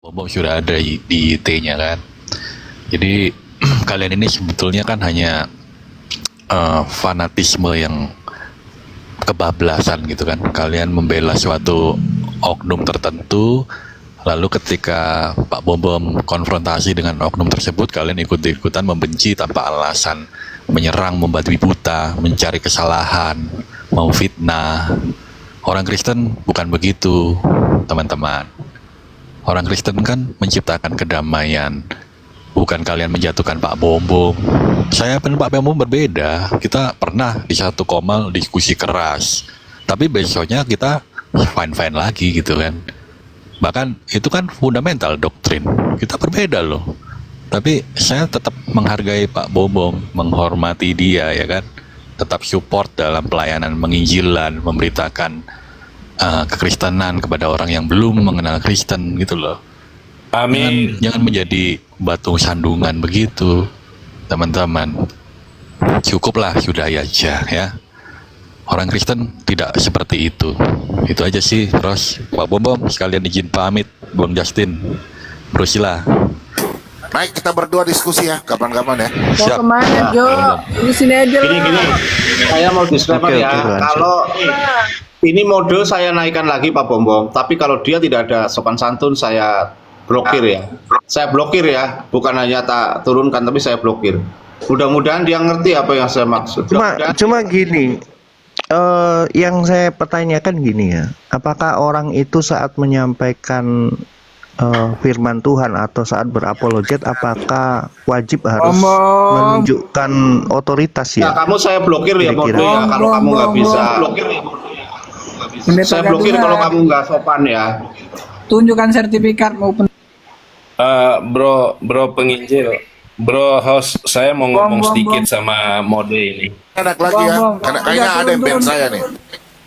Bom sudah ada di IT-nya kan. Jadi kalian ini sebetulnya kan hanya fanatisme yang kebablasan gitu kan. Kalian membela suatu oknum tertentu, lalu ketika Pak Bom konfrontasi dengan oknum tersebut, kalian ikut-ikutan membenci tanpa alasan, menyerang, membabi buta, mencari kesalahan, mau fitnah. Orang Kristen bukan begitu, teman-teman. Orang Kristen kan menciptakan kedamaian, bukan kalian menjatuhkan Pak Bom. Saya dan Pak Bom berbeda. Kita pernah di satu komal diskusi keras, tapi besoknya kita fine-fine lagi gitu kan. Bahkan itu kan fundamental doktrin. Kita berbeda loh. Tapi saya tetap menghargai Pak Bom, menghormati dia ya kan. Tetap support dalam pelayanan menginjilan, memberitakan kekristenan kepada orang yang belum mengenal Kristen gitu loh. Amin. Jangan menjadi batu sandungan begitu, teman-teman. Cukuplah sudah aja ya. Orang Kristen tidak seperti itu. Itu aja sih, Ros. Pak Bom, sekalian izin pamit, Bang Justin. Prosila. Baik, kita berdua diskusi ya, kapan-kapan ya. Siap. Mau kemana, Jo? Di sini aja lah. Gini, saya mau disclaimer ya. Kalau ini mode saya naikkan lagi Pak Bom, tapi kalau dia tidak ada sopan santun saya blokir ya. Saya blokir ya, bukan hanya tak turunkan tapi saya blokir. Mudah-mudahan dia ngerti apa yang saya maksud. Cuma gini, yang saya pertanyakan gini ya, apakah orang itu saat menyampaikan firman Tuhan atau saat berapologet, apakah wajib harus menunjukkan otoritas ya? Nah, kamu saya blokir ya, mode ya. Kalau kamu nggak bisa, saya blokir kalau kamu nggak sopan ya. Tunjukkan sertifikat maupun Bro penginjil, bro host, saya mau ngomong sedikit sama mode ini. Enak lagi ya, kayaknya ada yang band saya nih.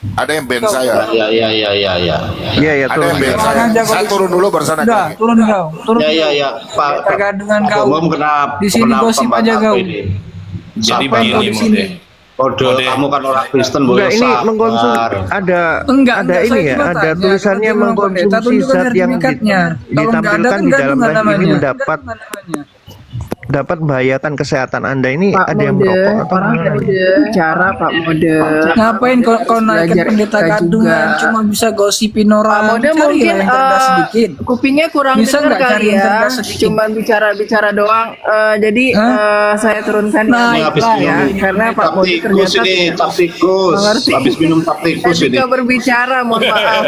Ada yang band saya. Ya. Iya, Ada yang band saya. Saya turun dulu bersana. udah turun kau. Turun. Ya. Pak Tergantungan kau. Bom kenapa? Di sini gosip aja kau. Jadi Sampai begini kau di sini. Kode kamu kan orang Kristen boleh Enggak, ini sabar. mengkonsumsi ada Enggak, ini saya ya, cuma ada tanya, tulisannya kalau mengkonsumsi tunjukkan zat yang sertifikatnya. Kalau nggak ada ditampilkan kan di dalam gantungan tes ini namanya. dapat membahayakan kesehatan Anda. Ini Pak ada yang Mode, merokok atau orang gimana? bicara Pak Mode. Ngapain kau naikkan Belajar pendeta etika kandungan juga. cuma bisa gosipin Pak orang. Mode Carilah mungkin yang cerdas sedikit. kupingnya kurang Bisa dengar nggak cari kali yang ya, cerdas sedikit? cuma bicara-bicara doang. Jadi saya turunkan Nah, Ini habis lah minum ya, karena Pak Mode tikus ternyata ini, tidak tak tikus. mengerti. Habis minum tak tikus ini. ketika berbicara, mohon maaf.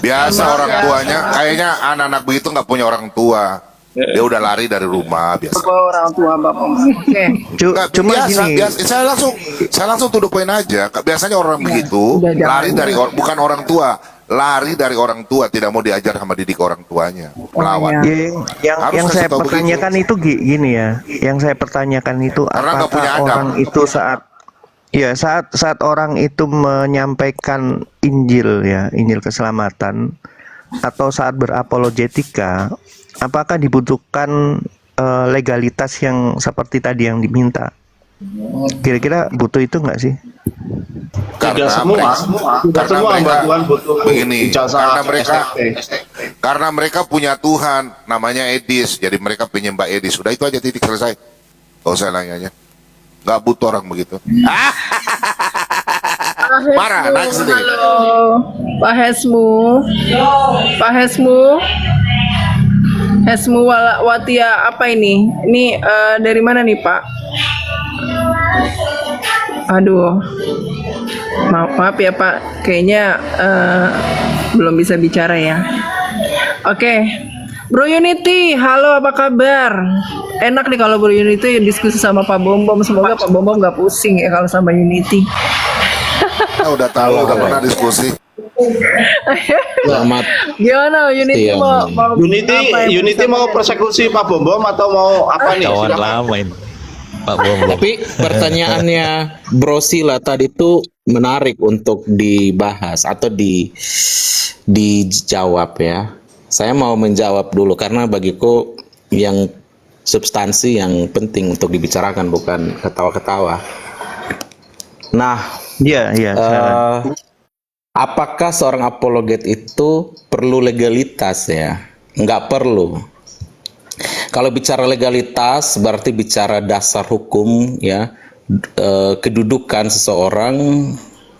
Biasa orang tuanya. Kayaknya anak-anak begitu nggak punya orang tua. Dia udah lari dari rumah biasa. Orang tua Bapak. Oke. Nggak, Cuma biasa, gini, biasa. Saya langsung to the point aja. Biasanya orang begitu udah jangan. lari dari bukan orang tua, lari dari orang tua, tidak mau diajar sama didik orang tuanya, melawan. iya. Harus yang kasih saya tahu pertanyakan itu gini ya, yang saya pertanyakan itu Karena nggak punya apakah adab. orang itu saat orang itu menyampaikan Injil ya, Injil keselamatan, atau saat berapologetika, apakah dibutuhkan legalitas yang seperti tadi yang diminta? Kira-kira butuh itu nggak sih? Tidak semua. Tidak semua hamba Tuhan butuh begini, ijazah STP. karena mereka punya Tuhan, namanya Edis, jadi mereka penyembah Edis. Udah itu aja, titik, selesai. Gak usah nanya. Nggak butuh orang begitu. Marah, naik sendiri. Halo, Pak Hesmu. Pak Hesmu Watia apa ini? Ini dari mana nih Pak? Aduh, maaf ya Pak, kayaknya belum bisa bicara ya. Oke, Bro Unity, halo apa kabar? Enak nih kalau Bro Unity diskusi sama Pak Bom. Semoga Pak Bom nggak pusing ya kalau sama Unity. Kita udah tahu, udah pernah diskusi. Selamat. Gimana Unity mau apa Unity yang mau persekusi Pak Bom atau mau apa nih? Kawan Silakan. lama ini, Pak Bom. Tapi pertanyaannya Bro Sila tadi itu menarik untuk dibahas atau dijawab ya. Saya mau menjawab dulu karena bagiku yang substansi yang penting untuk dibicarakan, bukan ketawa-ketawa. Nah, Iya. apakah seorang apologet itu perlu legalitas ya? Nggak perlu. Kalau bicara legalitas berarti bicara dasar hukum ya, kedudukan seseorang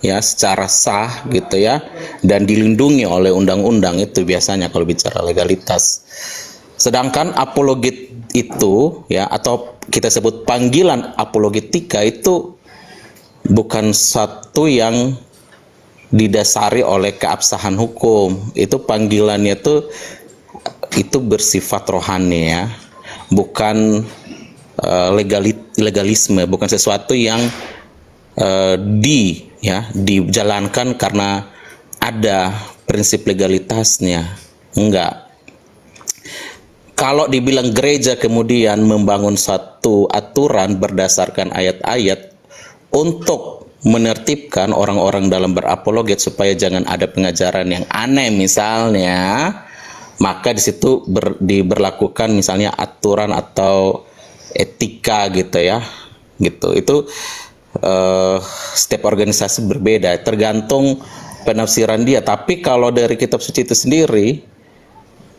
ya secara sah gitu ya, dan dilindungi oleh undang-undang, itu biasanya kalau bicara legalitas. Sedangkan apologet itu ya, atau kita sebut panggilan apologetika, itu bukan satu yang didasari oleh keabsahan hukum. Itu panggilannya itu bersifat rohani ya, bukan legalisme, bukan sesuatu yang dijalankan karena ada prinsip legalitasnya. Enggak. Kalau dibilang gereja kemudian membangun satu aturan berdasarkan ayat-ayat untuk menertibkan orang-orang dalam berapologet supaya jangan ada pengajaran yang aneh misalnya, maka di situ diberlakukan misalnya aturan atau etika gitu ya, gitu. Itu setiap organisasi berbeda, tergantung penafsiran dia. Tapi kalau dari kitab suci itu sendiri,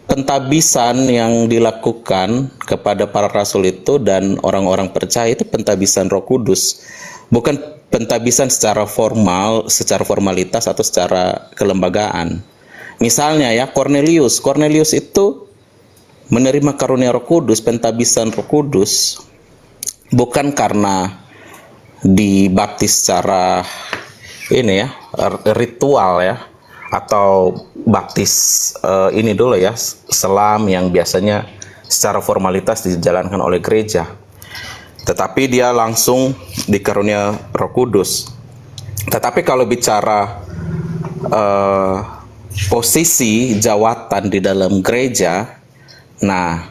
pentabisan yang dilakukan kepada para rasul itu dan orang-orang percaya itu pentabisan Roh Kudus, bukan pentabisan secara formal, secara formalitas atau secara kelembagaan. Misalnya ya, Cornelius itu menerima karunia Roh Kudus, pentabisan Roh Kudus, bukan karena dibaptis secara ini ya, ritual ya, atau baptis ini dulu ya, selam yang biasanya secara formalitas dijalankan oleh gereja, tetapi dia langsung dikarunia Roh Kudus. Tetapi kalau bicara posisi jawatan di dalam gereja, nah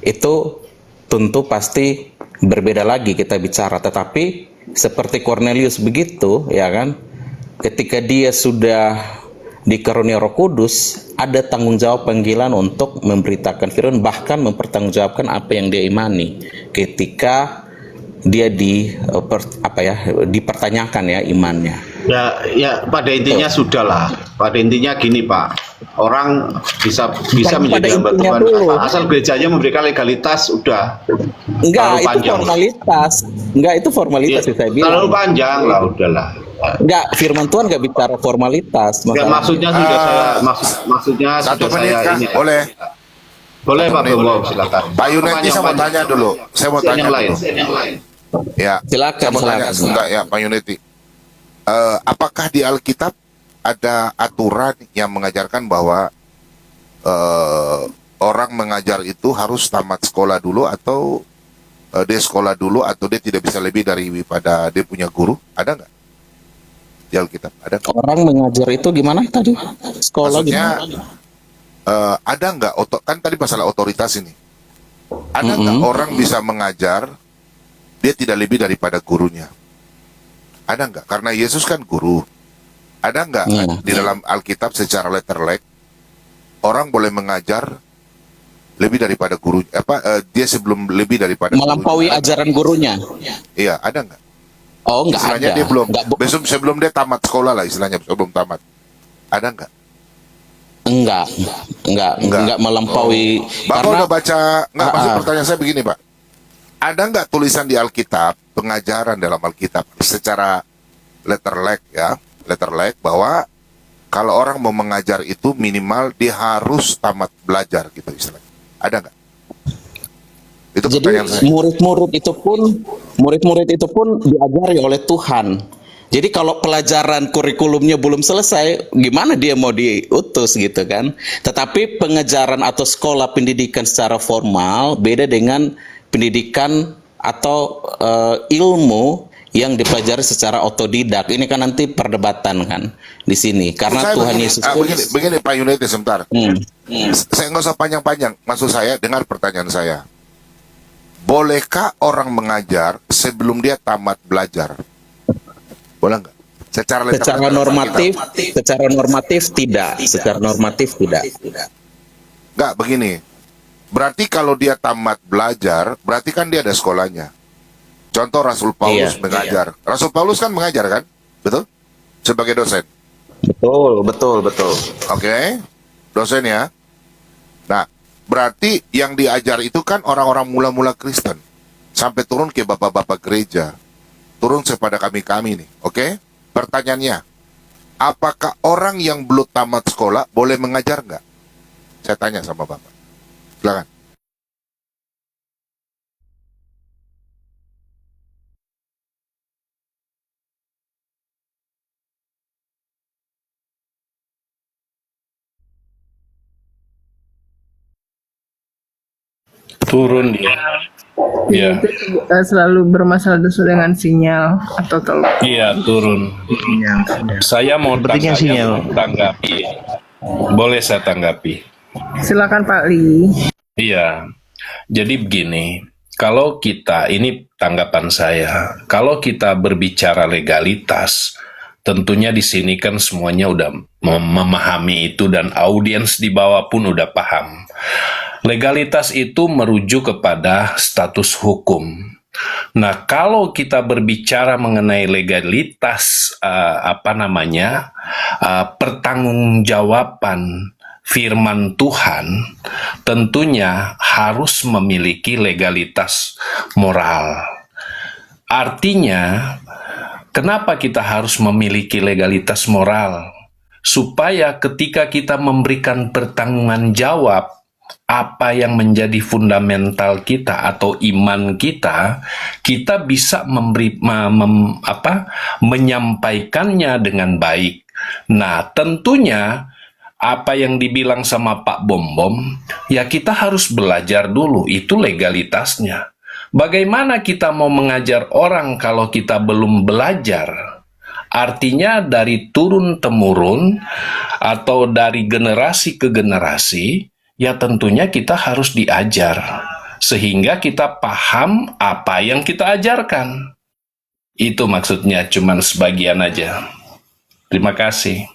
itu tentu pasti berbeda lagi kita bicara. Tetapi seperti Cornelius begitu ya kan, ketika dia sudah dikarunia Roh Kudus, ada tanggung jawab panggilan untuk memberitakan firman, bahkan mempertanggungjawabkan apa yang dia imani ketika dia dipertanyakan ya imannya. Ya pada intinya sudah lah. Pada intinya gini Pak, orang bisa menjadi hamba Tuhan asal gerejanya memberikan legalitas, udah. Enggak, itu formalitas Ya, sih saya bilang. terlalu panjang lah, udahlah. Enggak, firman Tuhan enggak bicara formalitas. Ya, maksudnya sudah maksudnya Satu sudah menit saya Kak, ini. boleh? Boleh Pak Bombom, silakan. Pak Yuneti, saya mau tanya dulu. Saya mau tanya yang lain. dulu. Ya, Silakan, saya mau tanya silakan. sebentar ya Pak Yuneti. Apakah di Alkitab ada aturan yang mengajarkan bahwa orang mengajar itu harus tamat sekolah dulu, atau dia sekolah dulu, atau dia tidak bisa lebih daripada dia punya guru? Ada nggak di Alkitab? Ada nggak? Orang mengajar itu gimana tadi? Sekolah Maksudnya, gimana? ada nggak, kan tadi masalah otoritas ini, ada nggak orang bisa mengajar dia tidak lebih daripada gurunya? Ada nggak? Karena Yesus kan guru. Ada nggak di dalam Alkitab secara letterlek orang boleh mengajar lebih daripada guru, dia sebelum lebih daripada Melampaui gurunya? ajaran gurunya. Iya, ada nggak? Oh, enggak Istilahnya ada. dia belum, Enggak, sebelum dia tamat sekolah lah, istilahnya sebelum tamat. Ada nggak? enggak melampaui. Bapak udah baca, nggak, maksud pertanyaan saya begini Pak. Ada nggak tulisan di Alkitab, pengajaran dalam Alkitab secara letterlek ya, letterlek, bahwa kalau orang mau mengajar itu minimal dia harus tamat belajar gitu istilahnya? Ada nggak? Itu Jadi pertanyaan saya. murid-murid itu pun diajari oleh Tuhan. Jadi kalau pelajaran kurikulumnya belum selesai, gimana dia mau diutus gitu kan? Tetapi pengajaran atau sekolah pendidikan secara formal beda dengan pendidikan atau ilmu yang dipelajari secara otodidak. Ini kan nanti perdebatan kan di sini. Karena Saya Tuhan begini, Yesus pun begini Pak Yuniti sebentar. Saya nggak usah panjang-panjang. Maksud saya, dengar pertanyaan saya. Bolehkah orang mengajar sebelum dia tamat belajar? Boleh nggak? Secara normatif tidak. Secara normatif tidak. Nggak, begini. Berarti kalau dia tamat belajar, berarti kan dia ada sekolahnya. Contoh Rasul Paulus mengajar. Rasul Paulus kan mengajar kan? Betul? Sebagai dosen. Betul, betul, betul. Oke, dosen ya. Nah, berarti yang diajar itu kan orang-orang mula-mula Kristen. Sampai turun ke bapak-bapak gereja. Turun kepada kami-kami nih, oke? Pertanyaannya, apakah orang yang belum tamat sekolah boleh mengajar nggak? Saya tanya sama bapak. Silakan. Turun dia. Iya, Itu selalu bermasalah dengan sinyal atau telepon. iya turun. Saya mau Sepertinya sinyal. tanggapi. Boleh saya tanggapi? Silakan Pak Li. Iya. Jadi begini, kalau kita, ini tanggapan saya, kalau kita berbicara legalitas, tentunya di sini kan semuanya udah memahami itu dan audiens di bawah pun udah paham. Legalitas itu merujuk kepada status hukum. Nah, kalau kita berbicara mengenai legalitas, pertanggungjawaban firman Tuhan, tentunya harus memiliki legalitas moral. Artinya, kenapa kita harus memiliki legalitas moral? Supaya ketika kita memberikan pertanggungan jawab, apa yang menjadi fundamental kita atau iman kita, kita bisa menyampaikannya dengan baik. Nah, tentunya apa yang dibilang sama Pak Bom, ya kita harus belajar dulu, itu legalitasnya. Bagaimana kita mau mengajar orang kalau kita belum belajar? Artinya dari turun-temurun atau dari generasi ke generasi, ya tentunya kita harus diajar sehingga kita paham apa yang kita ajarkan. Itu maksudnya, cuman sebagian aja. Terima kasih.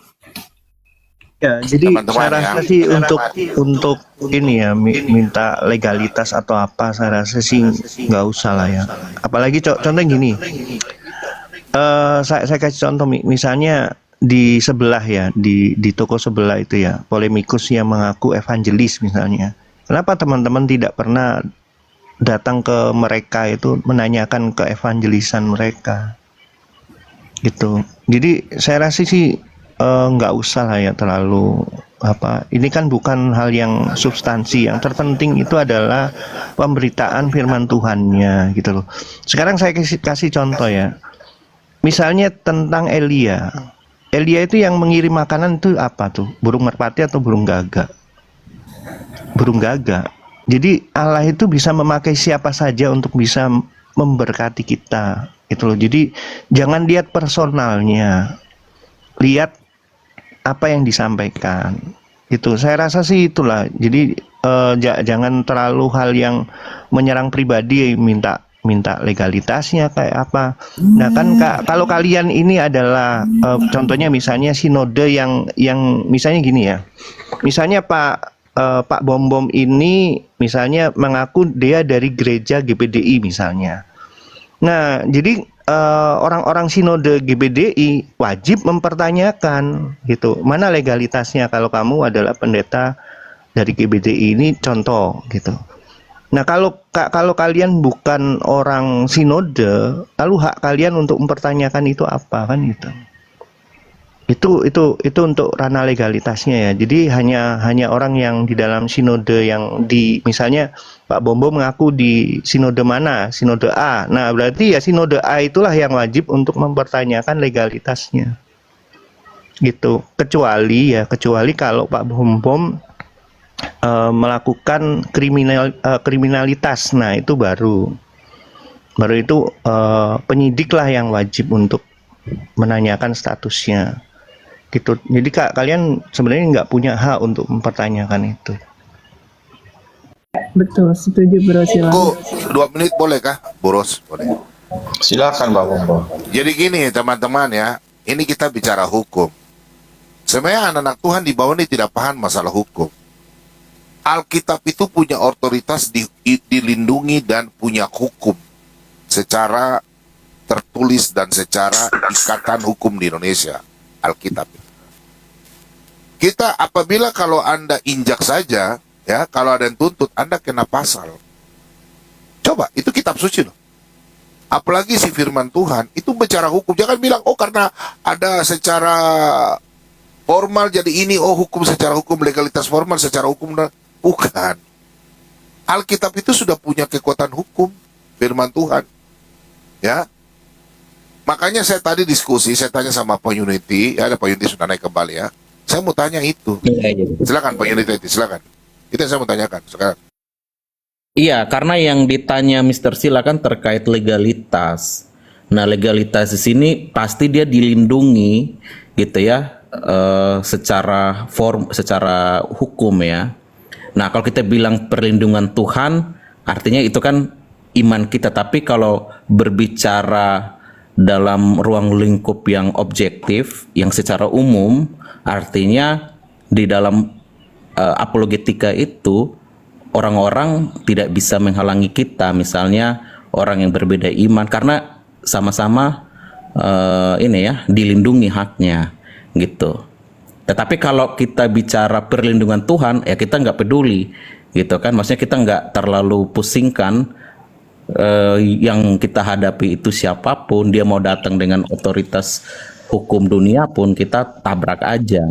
Ya, jadi Teman-teman saya ya. rasa sih untuk ini ya minta legalitas atau apa, saya rasa sih nggak usah lah ya. Apalagi contoh gini, saya kasih contoh misalnya di sebelah ya, di toko sebelah itu ya, polemikus yang mengaku evangelis misalnya. Kenapa teman-teman tidak pernah datang ke mereka itu menanyakan ke evangelisan mereka? Gitu. Jadi saya rasa sih nggak usah lah ya terlalu apa. Ini kan bukan hal yang substansi. Yang terpenting itu adalah pemberitaan firman Tuhannya gitu loh. Sekarang saya kasih contoh ya. Misalnya tentang Elia. Elia itu yang mengirim makanan itu apa tuh? Burung merpati atau burung gagak? Burung gagak. Jadi Allah itu bisa memakai siapa saja untuk bisa memberkati kita. Itu loh. Jadi jangan lihat personalnya. Lihat apa yang disampaikan. Itu saya rasa sih itulah. Jadi jangan terlalu hal yang menyerang pribadi, minta legalitasnya kayak apa. Nah kan kalau kalian ini adalah contohnya misalnya sinode yang misalnya gini ya. Misalnya Pak Bom ini misalnya mengaku dia dari gereja GPDI misalnya. Nah, jadi orang-orang sinode GBDI wajib mempertanyakan gitu, mana legalitasnya kalau kamu adalah pendeta dari GBDI ini contoh gitu. Nah, kalau kalian bukan orang sinode, lalu hak kalian untuk mempertanyakan itu apa kan gitu. Itu untuk ranah legalitasnya ya. Jadi hanya orang yang di dalam sinode yang misalnya Pak Bombo mengaku di sinode mana? Sinode A. Nah, berarti ya sinode A itulah yang wajib untuk mempertanyakan legalitasnya. Gitu. Kecuali kalau Pak Bom melakukan kriminalitas. Nah, itu baru itu penyidik lah yang wajib untuk menanyakan statusnya. Gitu. Jadi kalian sebenarnya nggak punya hak untuk mempertanyakan itu. Betul, setuju Bro. Bu, 2 menit boleh kah? Boros, boleh. Silakan Pak Bom. Jadi gini teman-teman ya, ini kita bicara hukum. Sebenarnya anak-anak Tuhan di bawah ini tidak paham masalah hukum. Alkitab itu punya otoritas dilindungi dan punya hukum secara tertulis dan secara ikatan hukum di Indonesia. Alkitab. Kita apabila kalau Anda injak saja, ya, kalau ada yang tuntut, Anda kena pasal. Coba, itu kitab suci loh. Apalagi si firman Tuhan, itu bicara hukum. Jangan bilang, oh karena ada secara formal jadi ini, oh hukum secara hukum, legalitas formal secara hukum. Bukan. Alkitab itu sudah punya kekuatan hukum, firman Tuhan. Ya. Makanya saya tadi diskusi, saya tanya sama Pak Unity, ya ada Pak Unity sudah naik kembali ya. Saya mau tanya itu. Silakan Pak Unity, silakan. Itu yang saya mau tanyakan sekarang. Iya, karena yang ditanya Mr. Sila kan terkait legalitas. Nah, legalitas di sini pasti dia dilindungi, gitu ya, secara hukum ya. Nah, kalau kita bilang perlindungan Tuhan, artinya itu kan iman kita. Tapi kalau berbicara dalam ruang lingkup yang objektif, yang secara umum, artinya di dalam apologetika itu orang-orang tidak bisa menghalangi kita, misalnya orang yang berbeda iman, karena sama-sama dilindungi haknya gitu. Tetapi kalau kita bicara perlindungan Tuhan, ya kita nggak peduli gitu kan, maksudnya kita nggak terlalu pusingkan yang kita hadapi itu siapapun, dia mau datang dengan otoritas hukum dunia pun kita tabrak aja.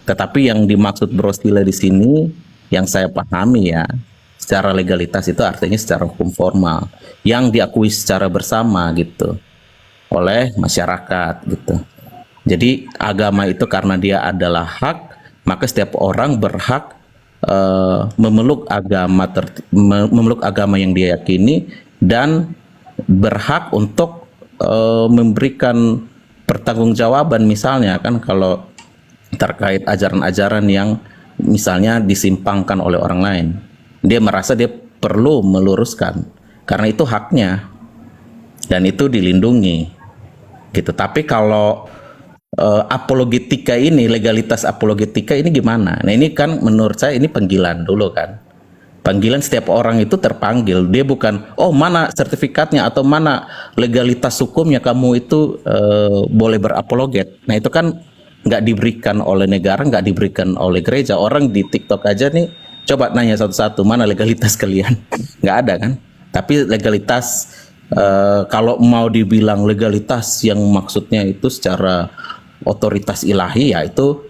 Tetapi yang dimaksud Bro Stila di sini, yang saya pahami ya, secara legalitas itu artinya secara hukum formal, yang diakui secara bersama gitu oleh masyarakat gitu. Jadi agama itu karena dia adalah hak, maka setiap orang berhak memeluk agama yang dia yakini, dan berhak untuk memberikan pertanggungjawaban, misalnya kan kalau terkait ajaran-ajaran yang misalnya disimpangkan oleh orang lain, dia merasa dia perlu meluruskan karena itu haknya dan itu dilindungi gitu. Tapi kalau apologetika ini, legalitas apologetika ini gimana? Nah ini kan menurut saya ini panggilan dulu kan. Panggilan setiap orang itu terpanggil, dia bukan oh mana sertifikatnya atau mana legalitas hukumnya kamu itu boleh berapologet. Nah itu kan nggak diberikan oleh negara, nggak diberikan oleh gereja. Orang di TikTok aja nih coba nanya satu-satu mana legalitas kalian, nggak ada kan. Tapi legalitas kalau mau dibilang legalitas yang maksudnya itu secara otoritas ilahi, ya itu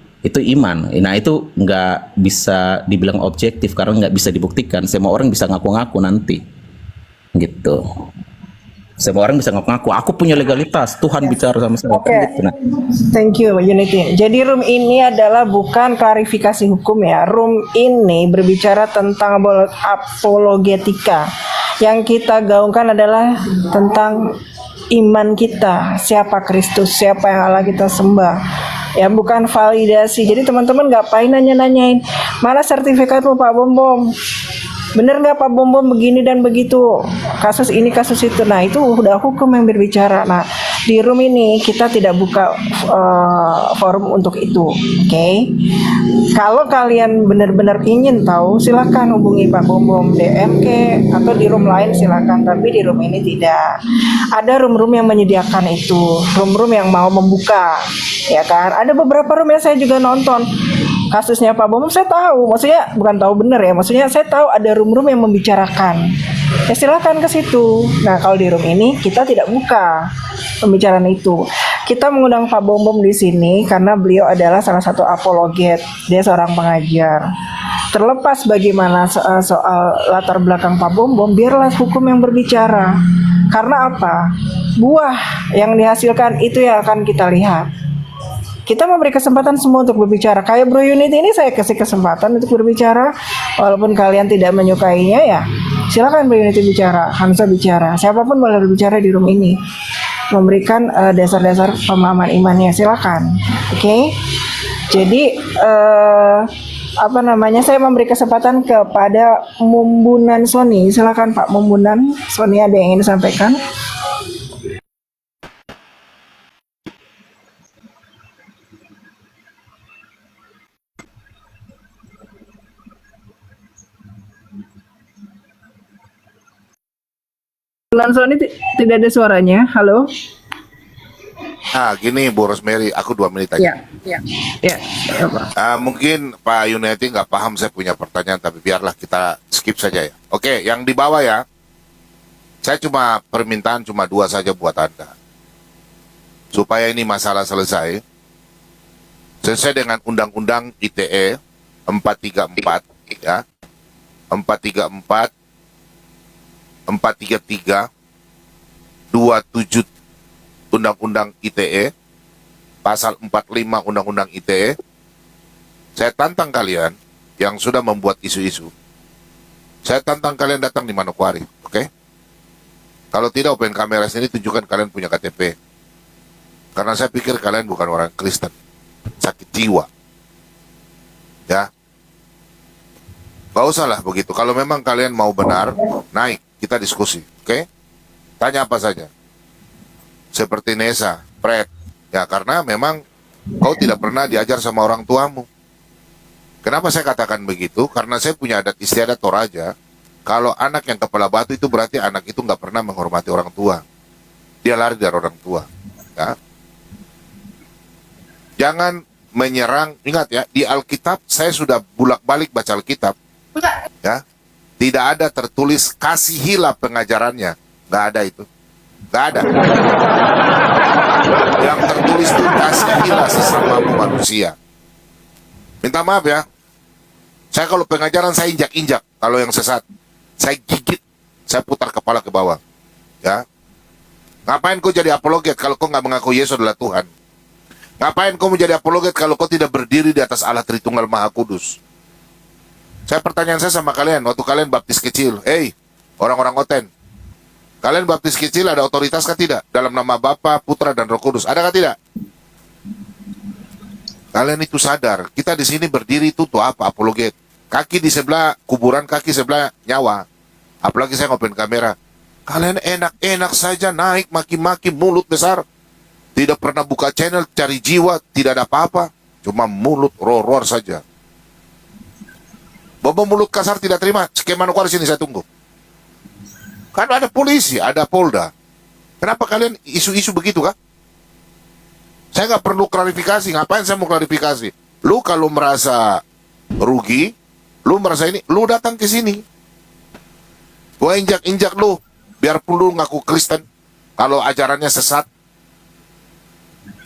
iman. Nah itu nggak bisa dibilang objektif karena nggak bisa dibuktikan. Semua orang bisa ngaku-ngaku nanti gitu. Semua orang bisa ngaku-ngaku aku punya legalitas, Tuhan bicara sama saya. Oke. Gitu, nah. Thank you Unity. Jadi room ini adalah bukan klarifikasi hukum ya. Room ini berbicara tentang apologetika. Yang kita gaungkan adalah tentang iman kita, siapa Kristus, siapa yang Allah kita sembah. Ya bukan validasi. Jadi teman-teman ngapain nanya-nanyain mana sertifikatmu Pak Bom Bom, bener nggak Pak Bom Bom begini dan begitu, kasus ini kasus itu. Nah itu udah hukum yang berbicara. Nah di room ini kita tidak buka forum untuk itu. Oke. Kalau kalian benar-benar ingin tahu, silakan hubungi Pak Bom Bom DM atau di room lain silakan. Tapi di room ini tidak. Ada room-room yang menyediakan itu, room-room yang mau membuka, ya kan. Ada beberapa room yang saya juga nonton. Kasusnya Pak Bom saya tahu, maksudnya bukan tahu benar ya, maksudnya saya tahu ada room-room yang membicarakan. Ya silakan ke situ. Nah kalau di room ini kita tidak buka pembicaraan itu. Kita mengundang Pak Bom Bom di sini karena beliau adalah salah satu apologet. Dia seorang pengajar. Terlepas bagaimana soal latar belakang Pak Bom Bom, biarlah hukum yang berbicara. Karena apa? Buah yang dihasilkan itu yang akan kita lihat. Kita memberi kesempatan semua untuk berbicara. Kayak Bro Unity ini saya kasih kesempatan untuk berbicara. Walaupun kalian tidak menyukainya ya, silakan Bro Unity bicara, Hansa bicara. Siapapun boleh berbicara di room ini. Memberikan dasar-dasar pemahaman imannya, silakan. Oke. Jadi saya memberi kesempatan kepada Mumbunan Sony. Silakan Pak Mumbunan Sony, ada yang ingin disampaikan? Bulan Sony tidak ada suaranya. Halo. Gini Bu Rosemary, aku 2 menit aja. Ya, ya, ya, Pak. Mungkin Pak Yuneti nggak paham saya punya pertanyaan, tapi biarlah kita skip saja ya. Oke, yang di bawah ya. Saya cuma permintaan cuma 2 saja buat Anda. Supaya ini masalah selesai. Sesuai dengan Undang-Undang ITE 434 ya. 434 433 27 Undang-Undang ITE, pasal 45 Undang-Undang ITE, saya tantang kalian yang sudah membuat isu-isu, saya tantang kalian datang di Manokwari, oke? Kalau tidak, open kamera sini, tunjukkan kalian punya KTP. Karena saya pikir kalian bukan orang Kristen, sakit jiwa. Ya, gak usah lah begitu. Kalau memang kalian mau benar, naik, kita diskusi, oke? Tanya apa saja. Seperti Nesa, Fred. Ya, karena memang kau tidak pernah diajar sama orang tuamu. Kenapa saya katakan begitu? Karena saya punya adat istiadat Toraja. Kalau anak yang kepala batu itu berarti anak itu nggak pernah menghormati orang tua. Dia lari dari orang tua. Ya. Jangan menyerang. Ingat ya, di Alkitab saya sudah bolak-balik baca Alkitab. Ya, tidak ada tertulis kasihilah pengajarannya. Nggak ada itu. Nggak ada. Yang tertulis itu kasihilah sesamamu manusia. Minta maaf ya. Saya kalau pengajaran saya injak-injak. Kalau yang sesat, saya gigit. Saya putar kepala ke bawah. Ya. Ngapain kau jadi apologet kalau kau nggak mengaku Yesus adalah Tuhan? Ngapain kau menjadi apologet kalau kau tidak berdiri di atas Allah Tritunggal Maha Kudus? Pertanyaan saya sama kalian, waktu kalian baptis kecil, orang-orang Oten, kalian baptis kecil ada otoritas kah tidak? Dalam nama Bapa, Putra, dan Roh Kudus, ada kah tidak? Kalian itu sadar, kita di sini berdiri itu tuh apa? Apologet. Kaki di sebelah kuburan, kaki sebelah nyawa. Apalagi saya ngopen kamera. Kalian enak-enak saja naik, maki-maki, mulut besar. Tidak pernah buka channel, cari jiwa, tidak ada apa-apa. Cuma mulut, roar-roar saja. Bobo mulut kasar tidak terima, skema Manokwari sini saya tunggu. Kan ada polisi, ada Polda. Kenapa kalian isu-isu begitu kah? Saya nggak perlu klarifikasi, ngapain saya mau klarifikasi? Lu kalau merasa rugi, lu merasa ini, lu datang ke sini. Gua injak-injak lu, biarpun lu ngaku Kristen, kalau ajarannya sesat,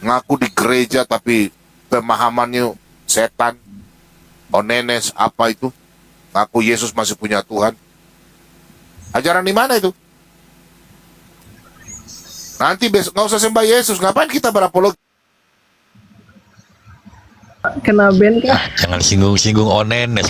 ngaku di gereja tapi pemahamannya setan, onenes, apa itu? Ngaku Yesus masih punya Tuhan. Ajaran di mana itu? Nanti besok nggak usah sembah Yesus, ngapain kita berapologi? Kena ban kah? Jangan singgung-singgung onenes.